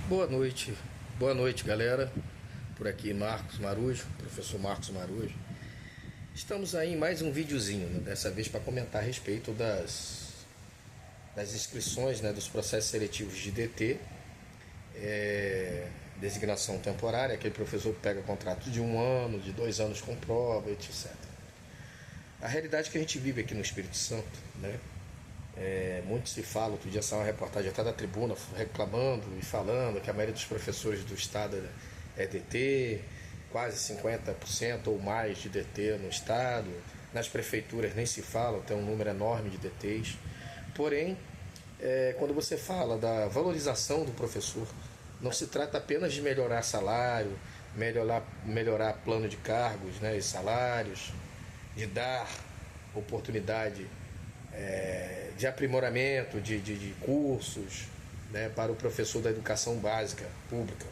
Boa noite, galera. Por aqui, Marcos Marujo, professor Marcos Marujo. Estamos aí em mais um videozinho, né? Dessa vez para comentar a respeito das inscrições, né? Dos processos seletivos de DT, designação temporária, aquele professor que pega contrato de 1 ano, de 2 anos com prova, etc. A realidade que a gente vive aqui no Espírito Santo, né? Muito se fala, outro dia saiu uma reportagem até da Tribuna reclamando e falando que a maioria dos professores do estado é DT, quase 50% ou mais de DT no estado. Nas prefeituras nem se fala, tem um número enorme de DTs. Porém, quando você fala da valorização do professor, não se trata apenas de melhorar salário, melhorar plano de cargos, né, e salários, de dar oportunidade de aprimoramento de cursos, né, para o professor da educação básica pública.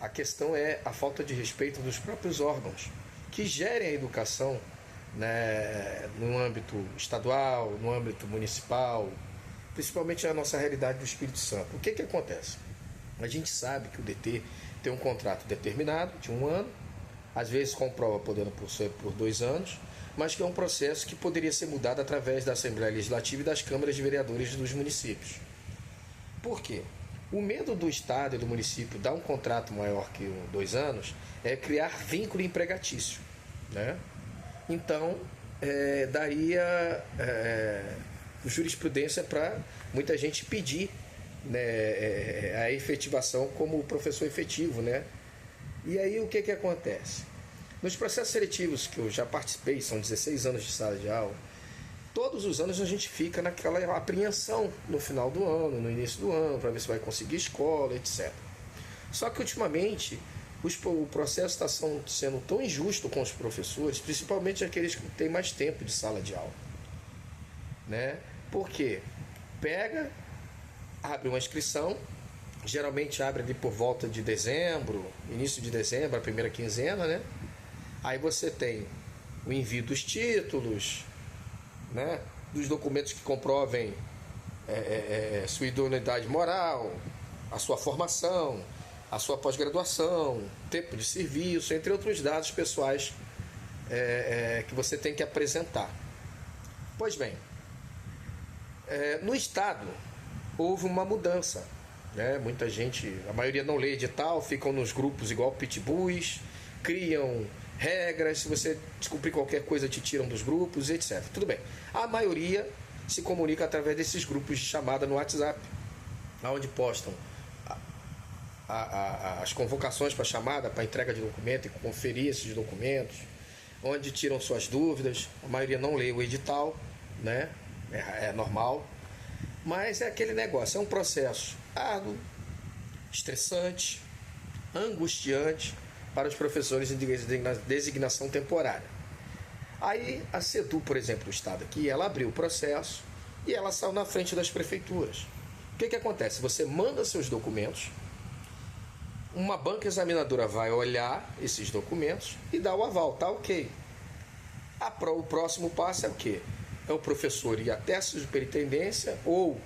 A questão é a falta de respeito dos próprios órgãos que gerem a educação, né, no âmbito estadual, no âmbito municipal, principalmente na nossa realidade do Espírito Santo. O que acontece? A gente sabe que o DT tem um contrato determinado de 1 ano, às vezes com prova podendo ser por 2 anos, mas que é um processo que poderia ser mudado através da Assembleia Legislativa e das câmaras de vereadores dos municípios. Por quê? O medo do Estado e do município dar um contrato maior que 2 anos é criar vínculo empregatício, né? Então, daria jurisprudência para muita gente pedir, né, a efetivação como professor efetivo, né? E aí o que acontece? Nos processos seletivos que eu já participei, são 16 anos de sala de aula, todos os anos a gente fica naquela apreensão no final do ano, no início do ano, para ver se vai conseguir escola, etc. Só que ultimamente o processo está sendo tão injusto com os professores, principalmente aqueles que têm mais tempo de sala de aula, né? Porque abre uma inscrição, geralmente abre ali por volta de dezembro, início de dezembro, a primeira quinzena, né? Aí você tem o envio dos títulos, né, dos documentos que comprovem sua idoneidade moral, a sua formação, a sua pós-graduação, tempo de serviço, entre outros dados pessoais que você tem que apresentar. Pois bem, no estado houve uma mudança, né? Muita gente, a maioria não lê edital, ficam nos grupos igual pitbulls, criam regras, se você descobrir qualquer coisa te tiram dos grupos, etc. Tudo bem. A maioria se comunica através desses grupos de chamada no WhatsApp, onde postam as convocações para chamada, para entrega de documento e conferir esses documentos, onde tiram suas dúvidas. A maioria não lê o edital, né? É normal. Mas é aquele negócio, é um processo árduo, estressante, angustiante para os professores em designação temporária. Aí a SEDU, por exemplo, o estado aqui, ela abriu o processo e ela saiu na frente das prefeituras. O que acontece? Você manda seus documentos, uma banca examinadora vai olhar esses documentos e dá o aval, tá ok. O próximo passo é o quê? É o professor ir até a superintendência ou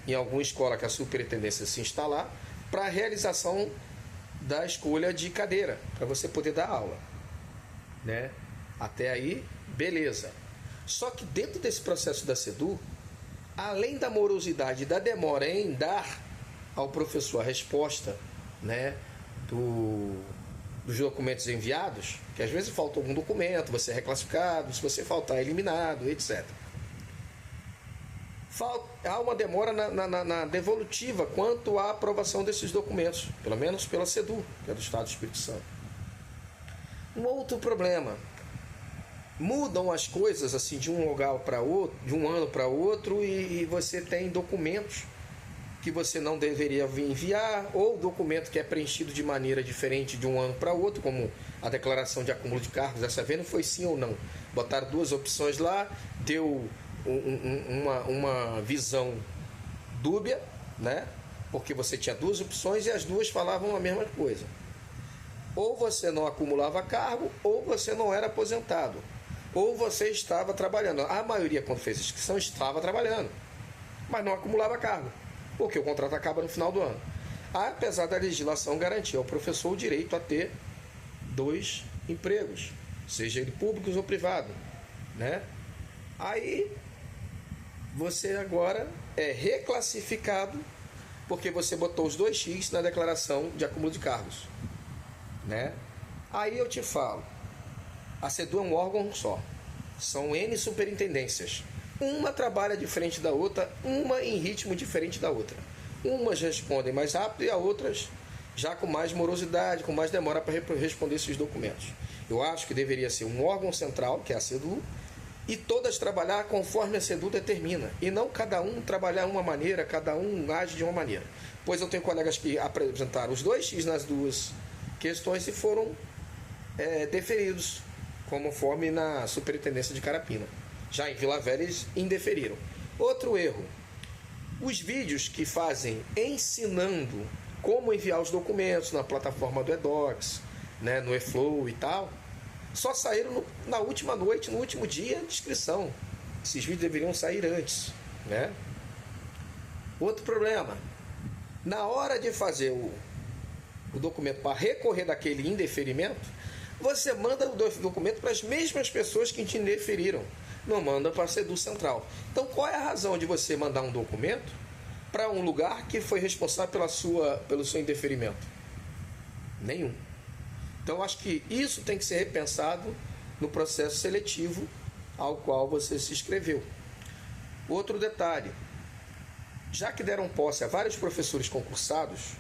em alguma escola que a superintendência se instalar para a realização da escolha de cadeira, para você poder dar aula, né? Até aí, beleza. Só que dentro desse processo da SEDU, além da morosidade e da demora em dar ao professor a resposta, né, dos documentos enviados, que às vezes falta algum documento, você é reclassificado, se você faltar é eliminado, etc. Há uma demora na devolutiva quanto à aprovação desses documentos, pelo menos pela SEDU, que é do Estado do Espírito Santo. Um outro problema, mudam as coisas assim de um lugar para outro, de um ano para outro, e você tem documentos que você não deveria enviar, ou documento que é preenchido de maneira diferente de um ano para outro, como a declaração de acúmulo de cargos. Dessa vez não foi sim ou não, botaram 2 opções lá, deu uma visão dúbia, né? Porque você tinha 2 opções e as 2 falavam a mesma coisa. Ou você não acumulava cargo, ou você não era aposentado, ou você estava trabalhando. A maioria, quando fez a inscrição, estava trabalhando, mas não acumulava cargo, porque o contrato acaba no final do ano. apesar da legislação garantir ao professor o direito a ter 2 empregos, seja ele públicos ou privado, né? Aí você agora é reclassificado porque você botou os 2x na declaração de acúmulo de cargos, né? Aí eu te falo, a SEDU é um órgão só, são N superintendências, uma trabalha diferente da outra, uma em ritmo diferente da outra, umas respondem mais rápido e as outras já com mais morosidade, com mais demora para responder esses documentos. Eu acho que deveria ser um órgão central, que é a SEDU, e todas trabalhar conforme a SEDU determina, e não cada um trabalhar uma maneira, cada um age de uma maneira. Pois eu tenho colegas que apresentaram os 2x nas 2 questões e foram deferidos, conforme na Superintendência de Carapina. Já em Vila Velha eles indeferiram. Outro erro, os vídeos que fazem ensinando como enviar os documentos na plataforma do eDocs, né, no eFlow e tal, só saíram na última noite, no último dia de inscrição. Esses vídeos deveriam sair antes, né? Outro problema, na hora de fazer o documento para recorrer daquele indeferimento, você manda o documento para as mesmas pessoas que te indeferiram, não manda para a SEDU Central. Então qual é a razão de você mandar um documento para um lugar que foi responsável pelo seu indeferimento? Nenhum. Então, acho que isso tem que ser repensado no processo seletivo ao qual você se inscreveu. Outro detalhe, já que deram posse a vários professores concursados,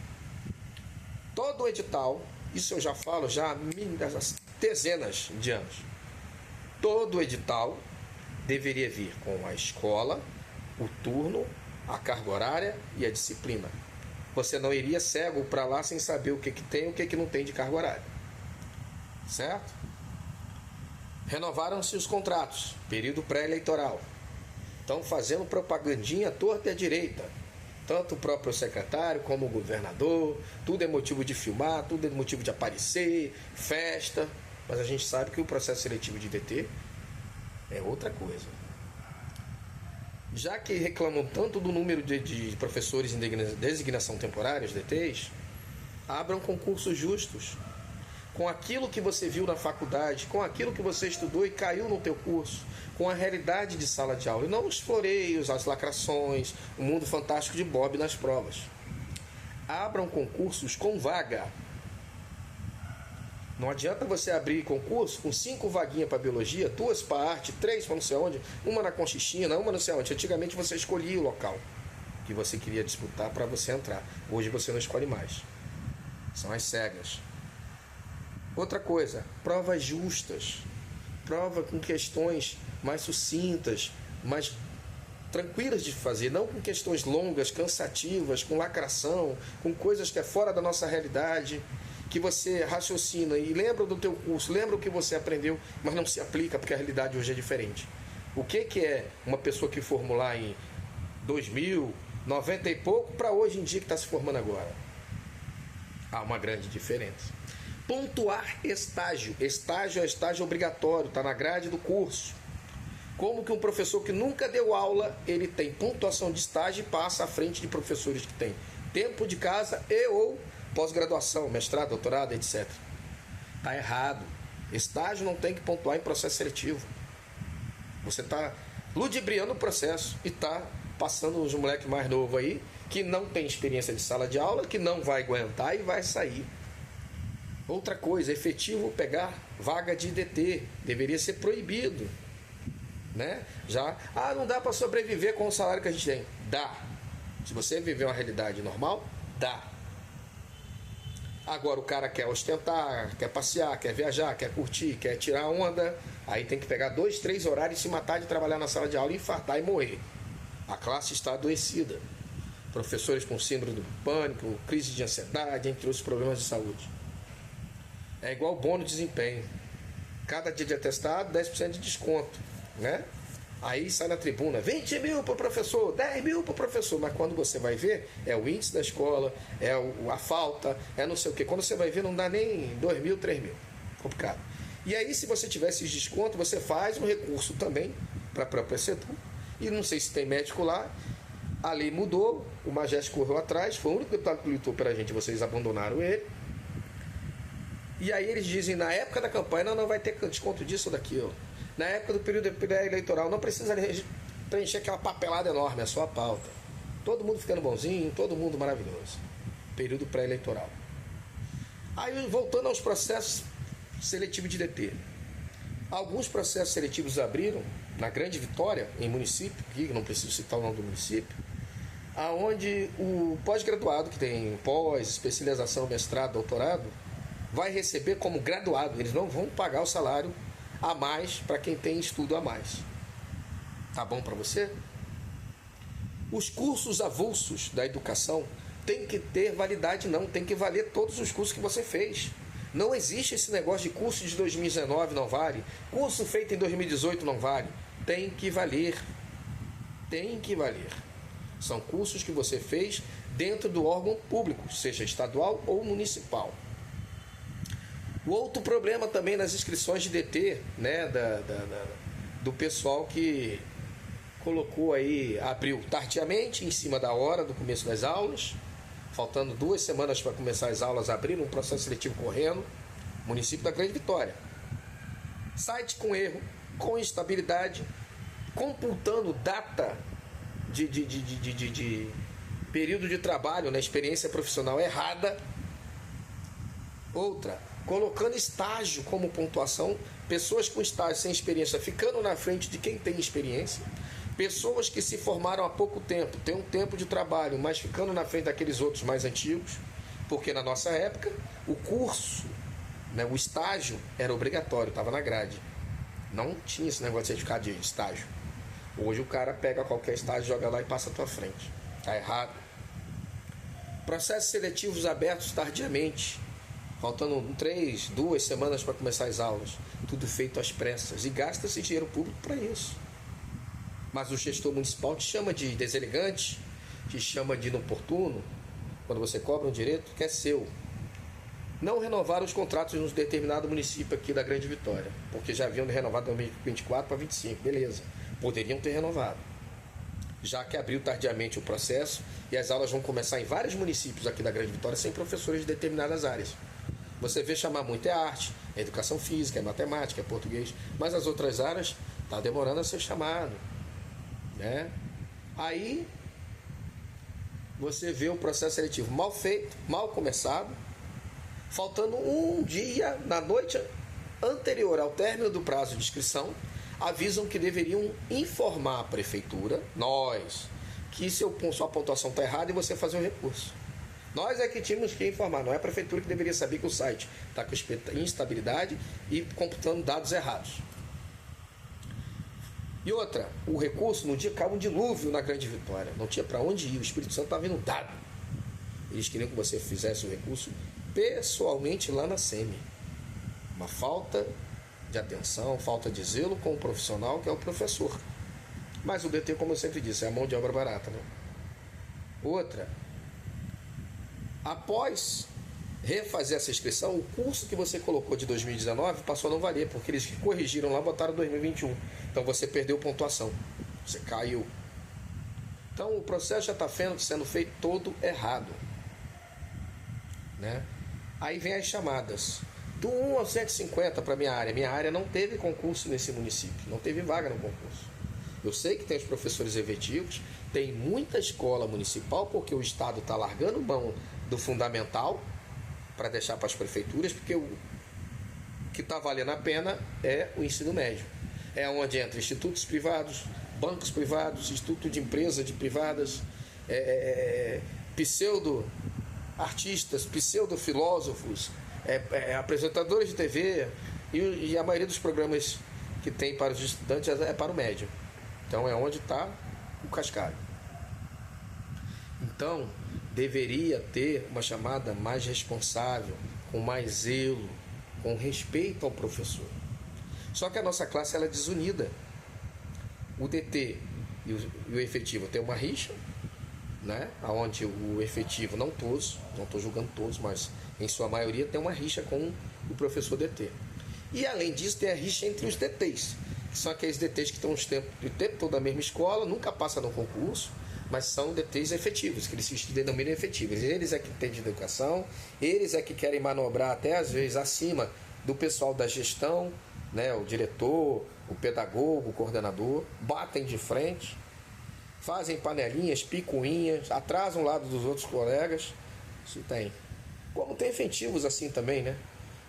todo o edital, isso eu já falo já há dezenas de anos, todo o edital deveria vir com a escola, o turno, a carga horária e a disciplina. Você não iria cego para lá sem saber o que tem e o que não tem de carga horária. Certo? Renovaram-se os contratos, período pré-eleitoral. Estão fazendo propagandinha torta e à direita. Tanto o próprio secretário como o governador. Tudo é motivo de filmar, tudo é motivo de aparecer, festa. Mas a gente sabe que o processo seletivo de DT é outra coisa. Já que reclamam tanto do número de professores em designação temporária, os DTs, abram concursos justos, com aquilo que você viu na faculdade, com aquilo que você estudou e caiu no teu curso, com a realidade de sala de aula, e não os floreios, as lacrações, o mundo fantástico de Bob nas provas. Abram concursos com vaga. Não adianta você abrir concurso com 5 vaguinhas para biologia, 2 para arte, 3 para não sei onde, uma na Conchichina, uma não sei onde. Antigamente você escolhia o local que você queria disputar para você entrar. Hoje você não escolhe mais. São as cegas. Outra coisa, provas justas. Prova com questões mais sucintas, mais tranquilas de fazer, não com questões longas, cansativas, com lacração, com coisas que é fora da nossa realidade, que você raciocina e lembra do teu curso, lembra o que você aprendeu, mas não se aplica porque a realidade hoje é diferente. O que é uma pessoa que formular em 2000, 90 e pouco, para hoje em dia que está se formando agora? Há uma grande diferença. Pontuar estágio. Estágio é estágio obrigatório, está na grade do curso. Como que um professor que nunca deu aula, ele tem pontuação de estágio e passa à frente de professores que têm tempo de casa e ou pós-graduação, mestrado, doutorado, etc. Está errado. Estágio não tem que pontuar em processo seletivo. Você está ludibriando o processo e está passando os moleques mais novos aí, que não tem experiência de sala de aula, que não vai aguentar e vai sair. Outra coisa, efetivo pegar vaga de DT, deveria ser proibido, né? Já, não dá para sobreviver com o salário que a gente tem. Dá. Se você viver uma realidade normal, dá. Agora o cara quer ostentar, quer passear, quer viajar, quer curtir, quer tirar onda, aí tem que pegar 2, 3 horários e se matar de trabalhar na sala de aula, infartar e morrer. A classe está adoecida. Professores com síndrome do pânico, crise de ansiedade, entre outros problemas de saúde. É igual bônus de desempenho. Cada dia de atestado, 10% de desconto, né? Aí sai na tribuna, 20 mil para o professor, 10 mil para o professor. Mas quando você vai ver, é o índice da escola, é a falta, é não sei o quê. Quando você vai ver, não dá nem 2 mil, 3 mil. Complicado. E aí, se você tiver esses descontos, você faz um recurso também para a própria SEDU. E não sei se tem médico lá. A lei mudou, o Magés correu atrás, foi o único deputado que lutou pela gente, vocês abandonaram ele. E aí eles dizem, na época da campanha, não vai ter desconto disso ou daquilo. Na época do período eleitoral, não precisa preencher aquela papelada enorme, é só a pauta. Todo mundo ficando bonzinho, todo mundo maravilhoso. Período pré-eleitoral. Aí, voltando aos processos seletivos de DT. Alguns processos seletivos abriram, na Grande Vitória, em município, aqui, não preciso citar o nome do município, aonde o pós-graduado, que tem pós, especialização, mestrado, doutorado, vai receber como graduado. Eles não vão pagar o salário a mais para quem tem estudo a mais. Tá bom para você? Os cursos avulsos da educação tem que ter validade, não. Tem que valer todos os cursos que você fez. Não existe esse negócio de curso de 2019 não vale, curso feito em 2018 não vale. Tem que valer. Tem que valer. São cursos que você fez dentro do órgão público, seja estadual ou municipal. O outro problema também nas inscrições de DT, né, do pessoal que colocou aí, abriu tardiamente, em cima da hora do começo das aulas, faltando 2 semanas para começar as aulas, abriram um processo seletivo correndo, município da Grande Vitória. Site com erro, com instabilidade, computando data de período de trabalho na experiência profissional errada. Outra, colocando estágio como pontuação, pessoas com estágio sem experiência ficando na frente de quem tem experiência, pessoas que se formaram há pouco tempo, têm um tempo de trabalho, mas ficando na frente daqueles outros mais antigos, porque na nossa época o curso, né, o estágio era obrigatório, estava na grade. Não tinha esse negócio de certificado de estágio. Hoje o cara pega qualquer estágio, joga lá e passa à tua frente. Está errado. Processos seletivos abertos tardiamente, faltando 2 semanas para começar as aulas. Tudo feito às pressas. E gasta-se dinheiro público para isso. Mas o gestor municipal te chama de deselegante, te chama de inoportuno, quando você cobra um direito que é seu. Não renovaram os contratos nos determinado município aqui da Grande Vitória, porque já haviam renovado de 2024 para 2025, beleza. Poderiam ter renovado. Já que abriu tardiamente o processo e as aulas vão começar em vários municípios aqui da Grande Vitória sem professores de determinadas áreas. Você vê chamar muito é arte, é educação física, é matemática, é português, mas as outras áreas está demorando a ser chamado, né? Aí você vê o processo seletivo mal feito, mal começado, faltando um dia, na noite anterior ao término do prazo de inscrição, avisam que deveriam informar a prefeitura, nós, que sua pontuação está errada e você fazer um recurso. Nós é que tínhamos que informar, não é a prefeitura que deveria saber que o site está com instabilidade e computando dados errados. E outra, o recurso, no dia caiu um dilúvio na Grande Vitória, não tinha para onde ir, o Espírito Santo estava inundado. Eles queriam que você fizesse o recurso pessoalmente lá na SEMI. Uma falta de atenção, falta de zelo com o profissional que é o professor. Mas o DT, como eu sempre disse, é a mão de obra barata, né? Outra, após refazer essa inscrição, o curso que você colocou de 2019 passou a não valer, porque eles corrigiram lá, botaram 2021. Então você perdeu pontuação, você caiu. Então o processo já está sendo feito todo errado, né? Aí vem as chamadas. Do 1 ao 150 para minha área não teve concurso nesse município, não teve vaga no concurso. Eu sei que tem os professores efetivos, tem muita escola municipal, porque o Estado está largando mão do fundamental para deixar para as prefeituras, porque o que está valendo a pena é o ensino médio. É onde entra institutos privados, bancos privados, instituto de empresas privadas, pseudo-artistas, pseudo-filósofos, apresentadores de TV, e a maioria dos programas que tem para os estudantes é para o médio. Então é onde está o cascalho. Então deveria ter uma chamada mais responsável, com mais zelo, com respeito ao professor. Só que a nossa classe ela é desunida. O DT e o efetivo tem uma rixa, né? Onde o efetivo, não todos, não estou julgando todos, mas em sua maioria tem uma rixa com o professor DT. E além disso tem a rixa entre os DTs, que são aqueles DTs que estão o tempo todo na mesma escola, nunca passam no concurso, mas são DTs efetivos, que eles se denominam efetivos. Eles é que entendem de educação, eles é que querem manobrar até às vezes acima do pessoal da gestão, né, o diretor, o pedagogo, o coordenador, batem de frente, fazem panelinhas, picuinhas, atrasam o lado dos outros colegas. Isso tem. Como tem efetivos assim também, né?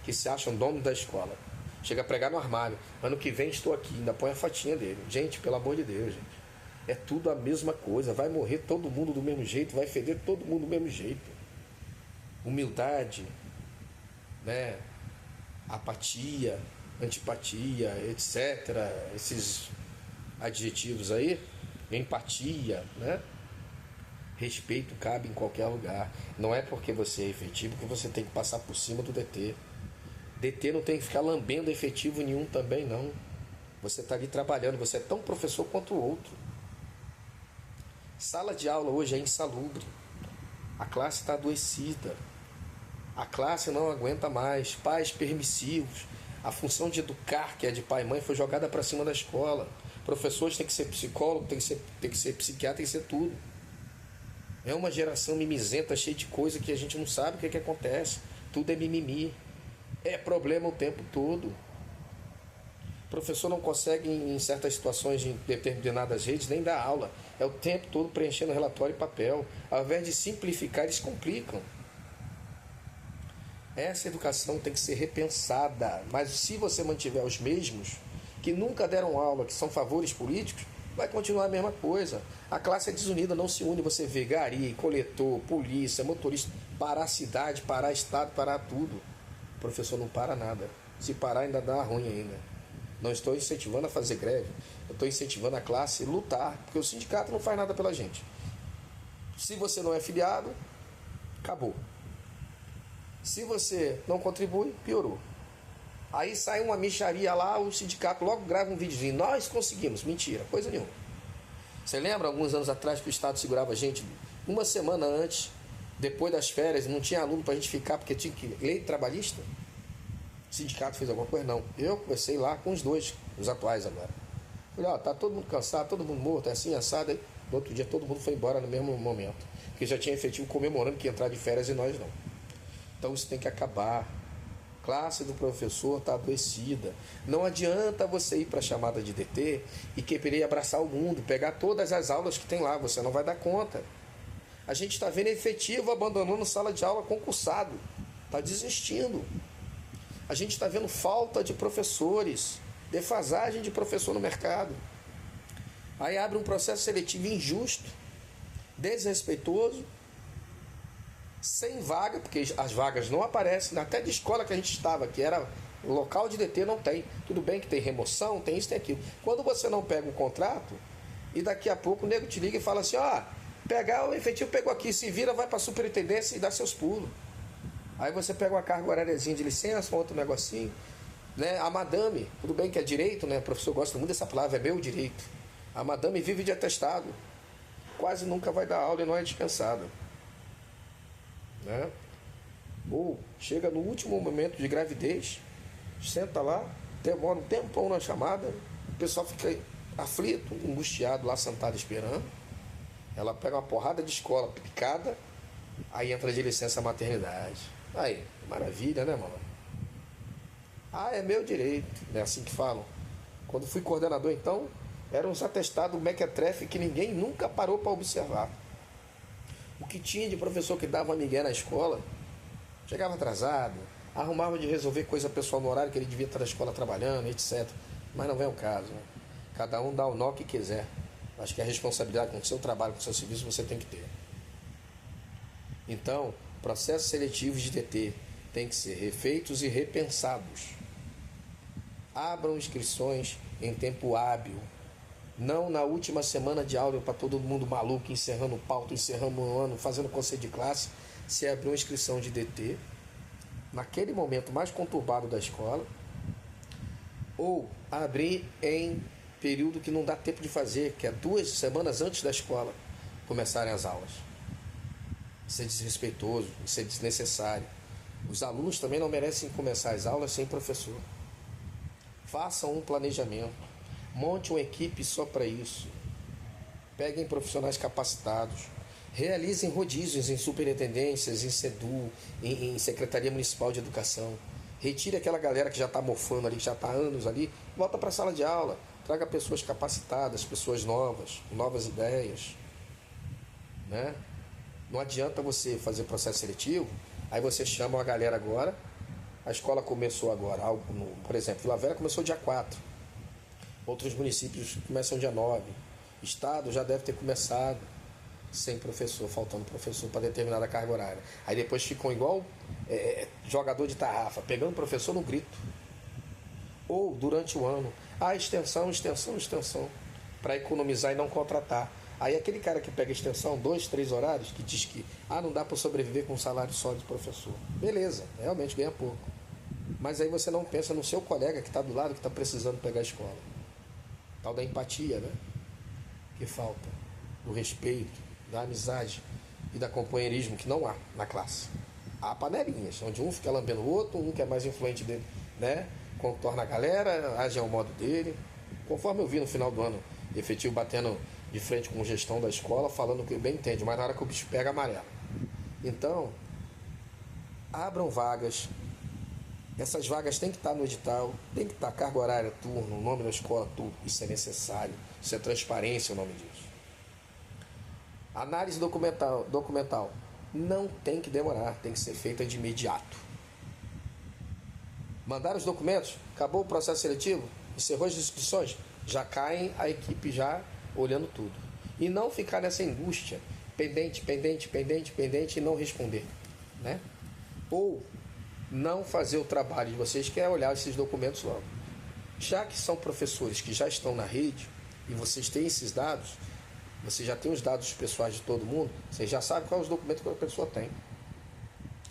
Que se acham dono da escola. Chega a pregar no armário. Ano que vem estou aqui, ainda põe a fotinha dele. Gente, pelo amor de Deus, gente. É tudo a mesma coisa. Vai morrer todo mundo do mesmo jeito, vai feder todo mundo do mesmo jeito. Humildade, né? Apatia, antipatia, etc. Esses adjetivos aí. Empatia, né? Respeito cabe em qualquer lugar. Não é porque você é efetivo que você tem que passar por cima do DT. DT não tem que ficar lambendo efetivo nenhum também, não. Você está ali trabalhando, você é tão professor quanto o outro. Sala de aula hoje é insalubre. A classe está adoecida. A classe não aguenta mais. Pais permissivos. A função de educar, que é de pai e mãe, foi jogada para cima da escola. Professores têm que ser psicólogo, tem que ser psiquiatra, tem que ser tudo. É uma geração mimizenta, cheia de coisa que a gente não sabe o que acontece. Tudo é mimimi. É problema o tempo todo. O professor não consegue, em certas situações, em determinadas redes, nem dar aula. É o tempo todo preenchendo relatório e papel. Ao invés de simplificar, eles complicam. Essa educação tem que ser repensada. Mas se você mantiver os mesmos, que nunca deram aula, que são favores políticos, vai continuar a mesma coisa. A classe é desunida, não se une. Você vê gari, coletor, polícia, motorista, parar a cidade, parar estado, parar tudo. O professor não para nada. Se parar ainda dá ruim ainda. Não estou incentivando a fazer greve. Eu estou incentivando a classe a lutar. Porque o sindicato não faz nada pela gente. Se você não é filiado, acabou. Se você não contribui, piorou. Aí sai uma mixaria lá, o sindicato logo grava um videozinho. Nós conseguimos. Mentira, coisa nenhuma. Você lembra alguns anos atrás que o Estado segurava a gente uma semana antes, depois das férias, não tinha aluno para a gente ficar porque tinha que lei trabalhista? O sindicato fez alguma coisa? Não. Eu conversei lá com os dois, os atuais agora. Falei, ó, tá todo mundo cansado, todo mundo morto, é assim, assado. Aí, no outro dia todo mundo foi embora no mesmo momento. Porque já tinha efetivo comemorando que ia entrar de férias e nós não. Então isso tem que acabar. A classe do professor está adoecida. Não adianta você ir para a chamada de DT e querer abraçar o mundo, pegar todas as aulas que tem lá, você não vai dar conta. A gente está vendo efetivo abandonando sala de aula concursado, está desistindo. A gente está vendo falta de professores, defasagem de professor no mercado. Aí abre um processo seletivo injusto, desrespeitoso, sem vaga, porque as vagas não aparecem, até de escola que a gente estava, que era local de DT, não tem. Tudo bem que tem remoção, tem isso, tem aquilo. Quando você não pega um contrato, e daqui a pouco o nego te liga e fala assim, ó, pegar o efetivo, pegou aqui, se vira, vai para a superintendência e dá seus pulos. Aí você pega uma carga horáriazinha de licença, um outro negocinho, né? A madame, tudo bem que é direito, né? O professor gosta muito dessa palavra, é meu direito. A madame vive de atestado, quase nunca vai dar aula e não é dispensada. Né? Ou chega no último momento de gravidez, senta lá, demora um tempão na chamada, o pessoal fica aflito, angustiado lá sentado esperando. Ela pega uma porrada de escola picada, aí entra de licença maternidade. Aí, maravilha, né, mano? Ah, é meu direito, é assim que falam. Quando fui coordenador, então, era uns atestados mequetrefe que ninguém nunca parou para observar. O que tinha de professor que dava migué na escola, chegava atrasado, arrumava de resolver coisa pessoal no horário que ele devia estar na escola trabalhando, etc. Mas não vem o caso, né? Cada um dá o nó que quiser. Acho que a responsabilidade com o seu trabalho, com o seu serviço, você tem que ter. Então, processos seletivos de DT têm que ser refeitos e repensados. Abram inscrições em tempo hábil. Não na última semana de aula para todo mundo maluco, encerrando pauta, encerrando o ano, fazendo conselho de classe. Se abriu uma inscrição de DT, naquele momento mais conturbado da escola, ou abrir em período que não dá tempo de fazer, que é 2 semanas antes da escola começarem as aulas. Isso é desrespeitoso, isso é desnecessário. Os alunos também não merecem começar as aulas sem professor. Façam um planejamento. Monte uma equipe só para isso. Peguem profissionais capacitados, realizem rodízios em superintendências, em SEDU, em Secretaria Municipal de Educação. Retire aquela galera que já está mofando ali, que já está há anos ali, volta para a sala de aula, traga pessoas capacitadas, pessoas novas, com novas ideias. Né? Não adianta você fazer processo seletivo, aí você chama a galera agora, a escola começou agora, por exemplo, Vila Velha começou dia 4, outros municípios começam dia 9, Estado já deve ter começado sem professor, faltando professor para determinada carga horária. Aí depois ficam igual jogador de tarrafa, pegando professor no grito. Ou durante o ano, extensão, para economizar e não contratar. Aí aquele cara que pega extensão, 2, 3 horários, que diz que não dá para sobreviver com um salário só de professor. Beleza, realmente ganha pouco. Mas aí você não pensa no seu colega que está do lado, que está precisando pegar a escola. Tal da empatia, né? Que falta. Do respeito, da amizade e da companheirismo que não há na classe. Há panelinhas, onde um fica lambendo o outro, um que é mais influente dele, né? Contorna a galera, age ao modo dele. Conforme eu vi no final do ano, efetivo batendo de frente com gestão da escola, falando o que bem entende, mas na hora que o bicho pega, amarelo. Então, abram vagas. Essas vagas têm que estar no edital, tem que estar carga horária, turno, nome da escola, tudo. Isso é necessário, isso é transparência o nome disso. Análise documental não tem que demorar, tem que ser feita de imediato. Mandaram os documentos, acabou o processo seletivo, encerrou as inscrições, já caem a equipe já olhando tudo. E não ficar nessa angústia, pendente e não responder. Né? Ou não fazer o trabalho de vocês, que é olhar esses documentos logo. Já que são professores que já estão na rede e vocês têm esses dados, você já tem os dados pessoais de todo mundo, você já sabe quais os documentos que a pessoa tem.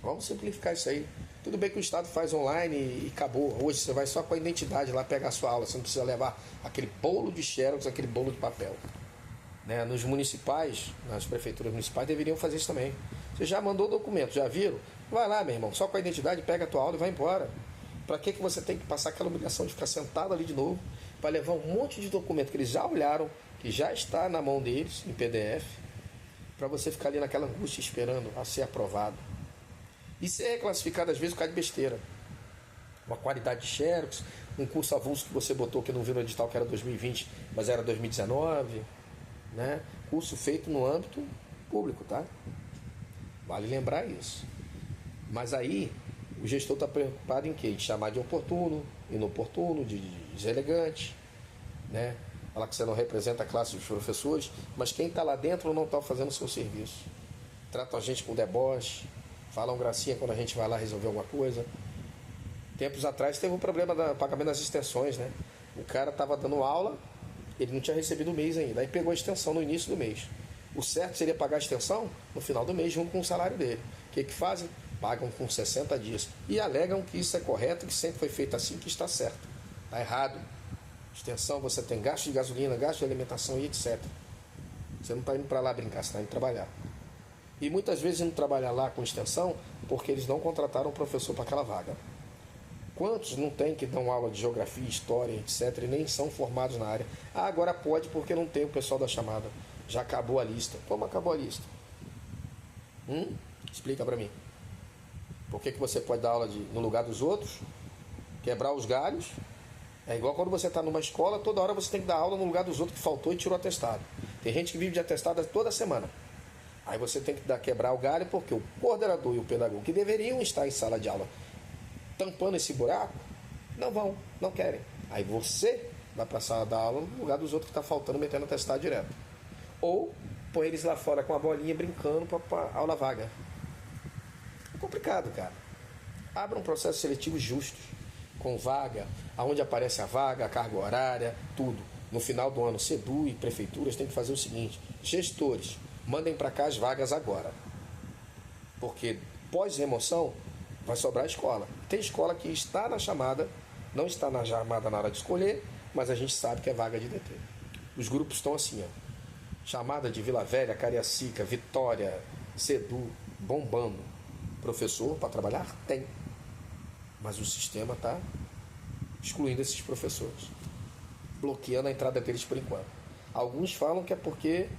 Vamos simplificar isso aí. Tudo bem que o Estado faz online e acabou. Hoje você vai só com a identidade lá pegar a sua aula. Você não precisa levar aquele bolo de xerox, aquele bolo de papel. Né? Nos municipais, nas prefeituras municipais, deveriam fazer isso também. Você já mandou o documento, já viram? Vai lá, meu irmão, só com a identidade, pega a tua aula e vai embora. Para que você tem que passar aquela obrigação de ficar sentado ali de novo para levar um monte de documento que eles já olharam, que já está na mão deles, em PDF, para você ficar ali naquela angústia esperando a ser aprovado. E ser reclassificado às vezes por causa de besteira. Uma qualidade de xerox, um curso avulso que você botou que não viu no edital que era 2020, mas era 2019, né? Curso feito no âmbito público, tá? Vale lembrar isso. Mas aí o gestor está preocupado em quê? Em chamar de oportuno, inoportuno, de deselegante, né? Falar que você não representa a classe dos professores, mas quem está lá dentro não está fazendo o seu serviço. Tratam a gente com deboche, falam gracinha quando a gente vai lá resolver alguma coisa. Tempos atrás teve um problema do pagamento das extensões, né? O cara estava dando aula, ele não tinha recebido o mês ainda, aí pegou a extensão no início do mês. O certo seria pagar a extensão no final do mês, junto com o salário dele. O que fazem? Pagam com 60 dias. E alegam que isso é correto, que sempre foi feito assim, que está certo. Está errado. Extensão, você tem gasto de gasolina, gasto de alimentação e etc. Você não está indo para lá brincar, você está indo trabalhar. E muitas vezes indo trabalhar lá com extensão porque eles não contrataram um professor para aquela vaga. Quantos não tem que dão aula de geografia, história, etc. e nem são formados na área? Agora pode porque não tem o pessoal da chamada. Já acabou a lista. Como acabou a lista? Explica para mim. Por que você pode dar aula no lugar dos outros? Quebrar os galhos? É igual quando você está numa escola, toda hora você tem que dar aula no lugar dos outros que faltou e tirou atestado. Tem gente que vive de atestado toda semana. Aí você tem que quebrar o galho porque o coordenador e o pedagogo, que deveriam estar em sala de aula tampando esse buraco, não vão, não querem. Aí você vai para a sala da aula no lugar dos outros que está faltando, metendo atestado direto. Ou põe eles lá fora com a bolinha brincando para aula vaga. É complicado, cara. Abra um processo seletivo justo, com vaga, aonde aparece a vaga, a carga horária, tudo. No final do ano, SEDU e prefeituras têm que fazer o seguinte: gestores, mandem para cá as vagas agora. Porque pós-remoção vai sobrar escola. Tem escola que está na chamada, não está na chamada na hora de escolher, mas a gente sabe que é vaga de DT. Os grupos estão assim, ó. Chamada de Vila Velha, Cariacica, Vitória, SEDU, bombando. Professor para trabalhar? Tem. Mas o sistema está excluindo esses professores, bloqueando a entrada deles por enquanto. Alguns falam que é porque,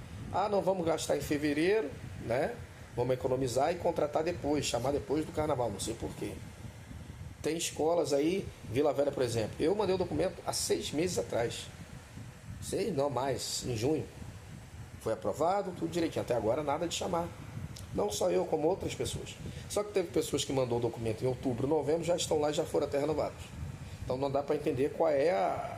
não vamos gastar em fevereiro, né? Vamos economizar e contratar depois, chamar depois do carnaval, não sei porquê. Tem escolas aí, Vila Velha, por exemplo. Eu mandei o documento há 6 meses atrás. 6, não mais, em junho. Foi aprovado, tudo direitinho. Até agora nada de chamar. Não só eu, como outras pessoas. Só que teve pessoas que mandou o documento em outubro, novembro, já estão lá e já foram até renovados. Então não dá para entender qual é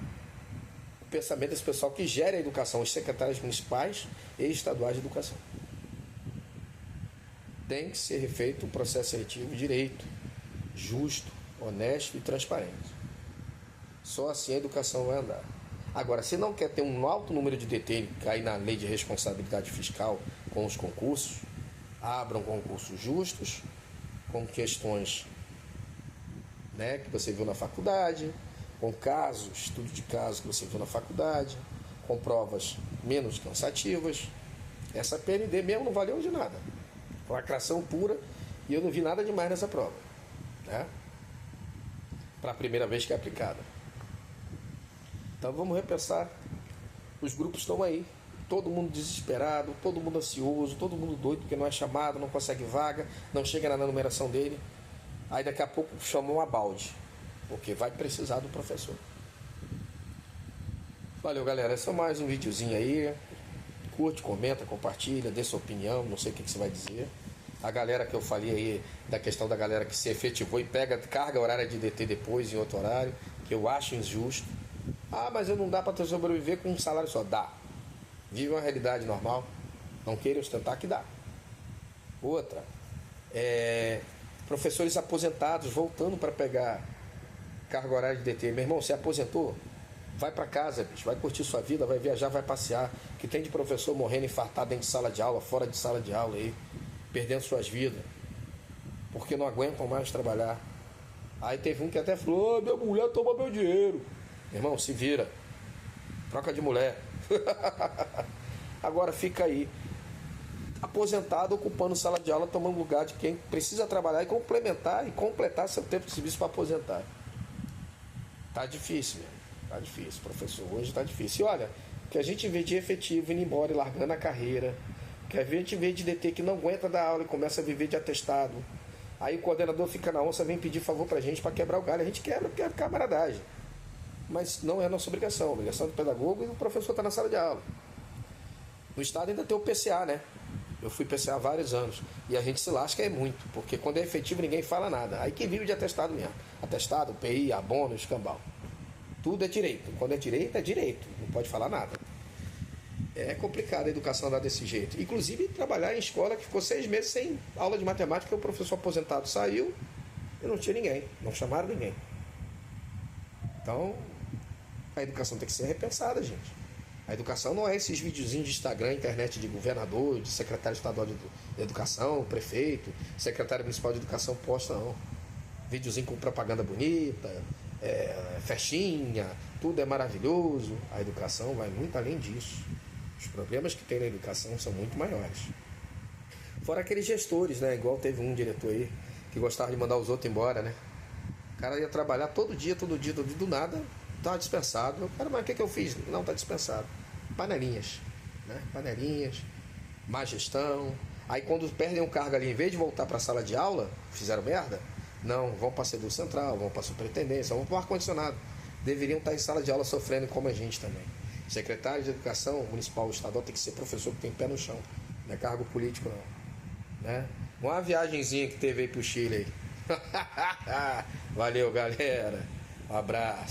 o pensamento desse pessoal que gera a educação, os secretários municipais e estaduais de educação. Tem que ser feito um processo seletivo direito, justo, honesto e transparente. Só assim a educação vai andar. Agora, se não quer ter um alto número de DT e cair na lei de responsabilidade fiscal com os concursos, abram concursos justos, com questões, né, que você viu na faculdade, com casos, estudo de casos que você viu na faculdade, com provas menos cansativas. Essa PND mesmo não valeu de nada. Lacração pura, e eu não vi nada demais nessa prova, né? Para a primeira vez que é aplicada. Então vamos repensar. Os grupos estão aí, todo mundo desesperado, todo mundo ansioso, todo mundo doido porque não é chamado, não consegue vaga, não chega na numeração dele. Aí daqui a pouco chamam uma balde, porque vai precisar do professor. Valeu, galera, esse é mais um videozinho aí. Curte, comenta, compartilha, dê sua opinião, não sei o que você vai dizer. A galera que eu falei aí, da questão da galera que se efetivou e pega carga horária de DT depois em outro horário, que eu acho injusto. Mas eu não dá para sobreviver com um salário só. Dá. Vive uma realidade normal. Não queira ostentar que dá. Outra, professores aposentados voltando para pegar carga horária de DT. Meu irmão, você aposentou? Vai para casa, bicho, vai curtir sua vida, vai viajar, vai passear. Que tem de professor morrendo infartado dentro de sala de aula, fora de sala de aula aí, perdendo suas vidas, porque não aguentam mais trabalhar. Aí teve um que até falou: minha mulher toma meu dinheiro. Meu irmão, se vira, troca de mulher. Agora fica aí, aposentado, ocupando sala de aula, tomando lugar de quem precisa trabalhar e completar seu tempo de serviço para aposentar. Tá difícil, meu. Tá difícil, professor, hoje tá difícil. E olha, que a gente vê de efetivo indo embora e largando a carreira, que a gente vê de DT que não aguenta dar aula e começa a viver de atestado. Aí o coordenador fica na onça, vem pedir favor pra gente para quebrar o galho. A gente quebra porque é camaradagem. Mas não é nossa obrigação. A obrigação do pedagogo e do professor tá na sala de aula. No estado ainda tem o PCA, né? Eu fui PCA há vários anos. E a gente se lasca muito, porque quando é efetivo ninguém fala nada. Aí quem vive de atestado mesmo. Atestado, PI, abono, escambau. Tudo é direito. Quando é direito. Não pode falar nada. É complicado a educação andar desse jeito. Inclusive, trabalhar em escola que ficou 6 meses sem aula de matemática, o professor aposentado saiu e não tinha ninguém. Não chamaram ninguém. Então, a educação tem que ser repensada, gente. A educação não é esses videozinhos de Instagram, internet de governador, de secretário estadual de educação, prefeito, secretário municipal de educação posta, não. Videozinho com propaganda bonita, festinha, tudo é maravilhoso. A educação vai muito além disso. Os problemas que tem na educação são muito maiores. Fora aqueles gestores, né? Igual teve um diretor aí que gostava de mandar os outros embora, né? O cara ia trabalhar todo dia, do nada, estava dispensado. O cara, mas o que eu fiz? Não, está dispensado. Panelinhas, né? Panelinhas, má gestão. Aí quando perdem um cargo ali, em vez de voltar para a sala de aula, fizeram merda? Não, vão para a Sedu Central, vão para a Superintendência, vão para o ar-condicionado. Deveriam estar em sala de aula sofrendo como a gente também. Secretário de Educação Municipal ou Estadual tem que ser professor que tem pé no chão. Não é cargo político, não. Né? Uma viagenzinha que teve aí pro Chile aí. Valeu, galera. Um abraço.